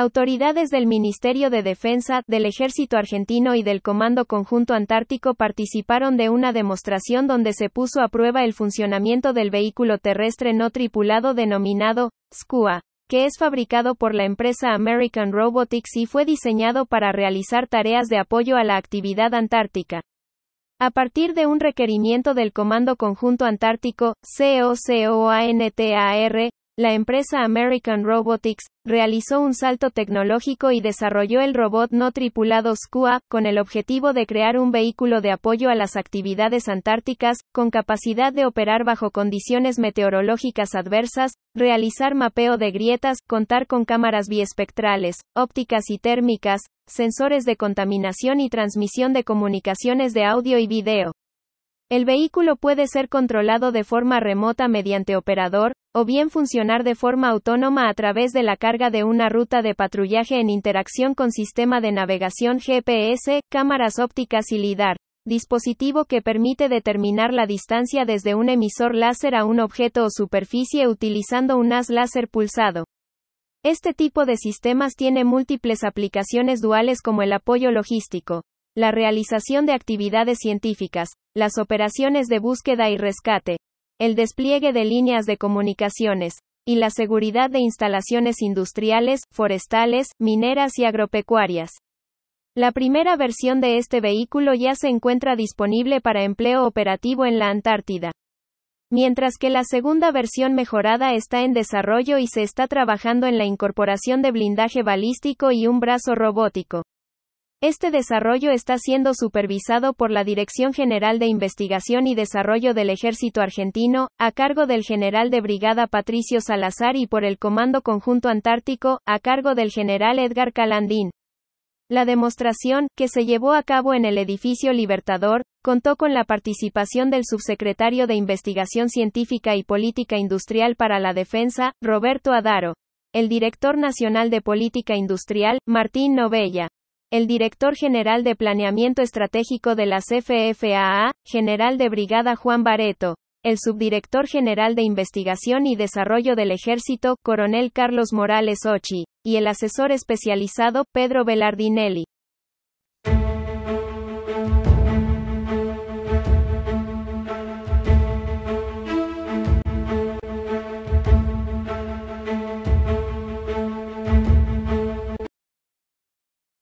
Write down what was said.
Autoridades del Ministerio de Defensa, del Ejército Argentino y del Comando Conjunto Antártico participaron de una demostración donde se puso a prueba el funcionamiento del vehículo terrestre no tripulado denominado SCUA, que es fabricado por la empresa American Robotics y fue diseñado para realizar tareas de apoyo a la actividad antártica. A partir de un requerimiento del Comando Conjunto Antártico, COCOANTAR, la empresa American Robotics realizó un salto tecnológico y desarrolló el robot no tripulado SCUA, con el objetivo de crear un vehículo de apoyo a las actividades antárticas, con capacidad de operar bajo condiciones meteorológicas adversas, realizar mapeo de grietas, contar con cámaras biespectrales, ópticas y térmicas, sensores de contaminación y transmisión de comunicaciones de audio y video. El vehículo puede ser controlado de forma remota mediante operador, o bien funcionar de forma autónoma a través de la carga de una ruta de patrullaje en interacción con sistema de navegación GPS, cámaras ópticas y LIDAR, dispositivo que permite determinar la distancia desde un emisor láser a un objeto o superficie utilizando un haz láser pulsado. Este tipo de sistemas tiene múltiples aplicaciones duales como el apoyo logístico, la realización de actividades científicas, las operaciones de búsqueda y rescate, el despliegue de líneas de comunicaciones, y la seguridad de instalaciones industriales, forestales, mineras y agropecuarias. La primera versión de este vehículo ya se encuentra disponible para empleo operativo en la Antártida, mientras que la segunda versión mejorada está en desarrollo y se está trabajando en la incorporación de blindaje balístico y un brazo robótico. Este desarrollo está siendo supervisado por la Dirección General de Investigación y Desarrollo del Ejército Argentino, a cargo del general de brigada Patricio Salazar y por el Comando Conjunto Antártico, a cargo del general Edgar Calandín. La demostración, que se llevó a cabo en el edificio Libertador, contó con la participación del subsecretario de Investigación Científica y Política Industrial para la Defensa, Roberto Adaro, el director nacional de Política Industrial, Martín Novella, el director general de Planeamiento Estratégico de la CFFAA, general de brigada Juan Bareto, el subdirector general de Investigación y Desarrollo del Ejército, coronel Carlos Morales Ochi, y el asesor especializado, Pedro Belardinelli.